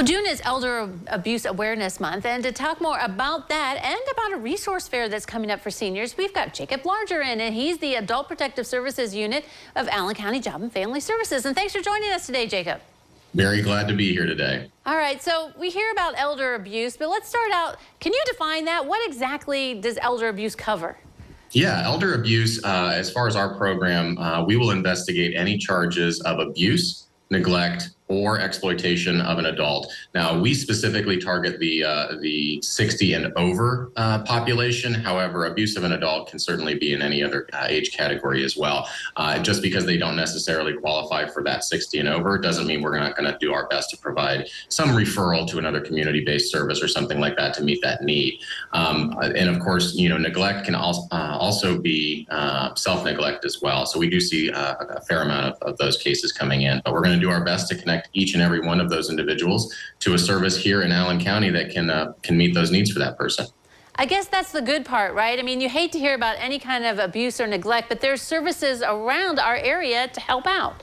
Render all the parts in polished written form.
Well, June is Elder Abuse Awareness Month, and to talk more about that and about a resource fair that's coming up for seniors, we've got Jacob Larger in, and he's the Adult Protective Services Unit of Allen County Job and Family Services. And thanks for joining us today, Jacob. Very glad to be here today. All right, so we hear about elder abuse, but let's start out. Can you define that? What exactly does elder abuse cover? Yeah, elder abuse, as far as our program, we will investigate any charges of abuse, neglect, or exploitation of an adult. Now, we specifically target the 60 and over population. However, abuse of an adult can certainly be in any other age category as well. Just because they don't necessarily qualify for that 60 and over doesn't mean we're not going to do our best to provide some referral to another community-based service or something like that to meet that need. And of course, neglect can also be self-neglect as well. So we do see a fair amount of those cases coming in, but we're going to do our best to connect each and every one of those individuals to a service here in Allen County that can meet those needs for that person. I guess that's the good part, right? I mean, you hate to hear about any kind of abuse or neglect, but there's services around our area to help out.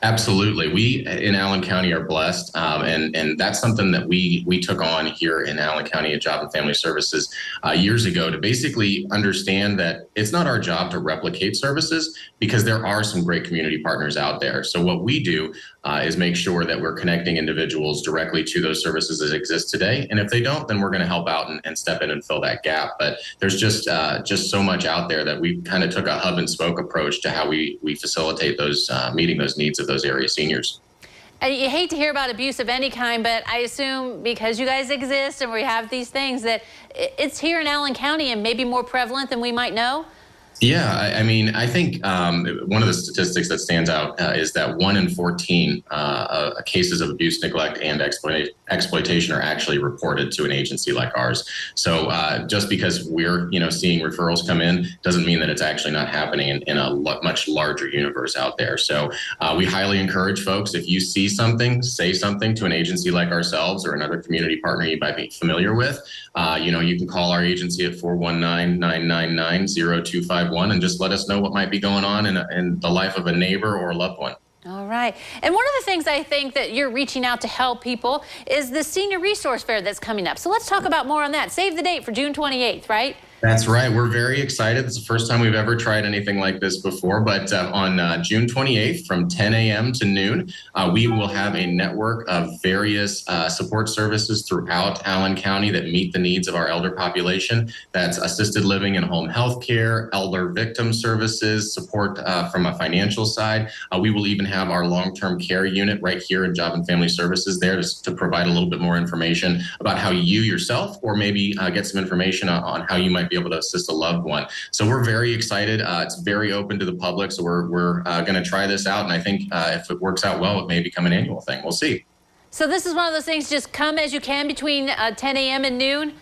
Absolutely. We in Allen County are blessed, and that's something that we took on here in Allen County at Job and Family Services years ago to basically understand that it's not our job to replicate services because there are some great community partners out there. So what we do is make sure that we're connecting individuals directly to those services that exist today. And if they don't, then we're going to help out and step in and fill that gap. But there's just so much out there that we kind of took a hub and spoke approach to how we facilitate those meeting those needs of those area seniors. You hate to hear about abuse of any kind, but I assume because you guys exist and we have these things that it's here in Allen County and maybe more prevalent than we might know. Yeah, I mean, I think one of the statistics that stands out is that 1 in 14 cases of abuse, neglect, and exploitation are actually reported to an agency like ours. So just because we're, seeing referrals come in doesn't mean that it's actually not happening in a much larger universe out there. So we highly encourage folks, if you see something, say something to an agency like ourselves or another community partner you might be familiar with. You can call our agency at 419-999-0251 and just let us know what might be going on in the life of a neighbor or a loved one. All right. And one of the things I think that you're reaching out to help people is the Senior Resource Fair that's coming up. So let's talk about more on that. Save the date for June 28th, right? That's right. We're very excited. It's the first time we've ever tried anything like this before, but on June 28th from 10 a.m. to noon, we will have a network of various support services throughout Allen County that meet the needs of our elder population. That's assisted living and home health care, elder victim services, support from a financial side. We will even have our long-term care unit right here in Job and Family Services there to provide a little bit more information about how you yourself or maybe get some information on how you might be able to assist a loved one. So we're very excited. It's very open to the public. So we're going to try this out. And I think if it works out well, it may become an annual thing. We'll see. So this is one of those things, just come as you can between 10 a.m. and noon?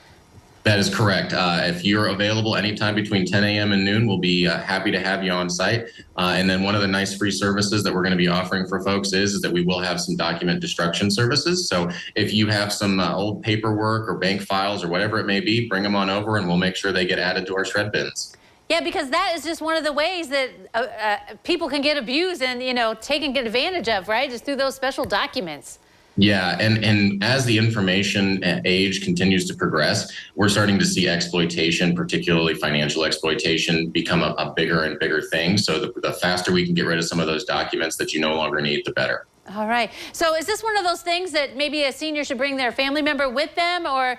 That is correct. If you're available anytime between 10 a.m. and noon, we'll be happy to have you on site. And then one of the nice free services that we're going to be offering for folks is that we will have some document destruction services. So if you have some old paperwork or bank files or whatever it may be, bring them on over and we'll make sure they get added to our shred bins. Yeah, because that is just one of the ways that people can get abused and, taken advantage of, right? Just through those special documents. Yeah, and as the information age continues to progress, we're starting to see exploitation, particularly financial exploitation, become a bigger and bigger thing. So the faster we can get rid of some of those documents that you no longer need, the better. All right. So is this one of those things that maybe a senior should bring their family member with them, or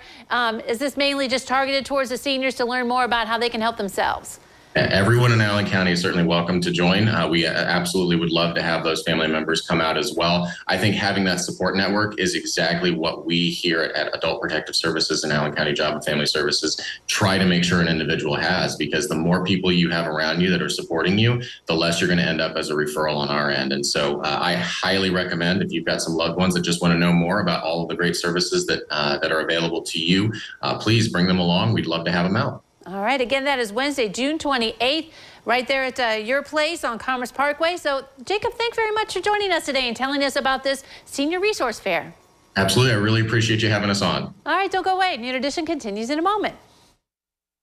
is this mainly just targeted towards the seniors to learn more about how they can help themselves? Everyone in Allen County is certainly welcome to join. We absolutely would love to have those family members come out as well. I think having that support network is exactly what we here at Adult Protective Services and Allen County Job and Family Services try to make sure an individual has, because the more people you have around you that are supporting you, the less you're going to end up as a referral on our end. And so I highly recommend, if you've got some loved ones that just want to know more about all of the great services that are available to you, please bring them along. We'd love to have them out. All right. Again, that is Wednesday, June 28th, right there at your place on Commerce Parkway. So, Jacob, thanks very much for joining us today and telling us about this Senior Resource Fair. Absolutely. I really appreciate you having us on. All right. Don't go away. Noon Edition continues in a moment.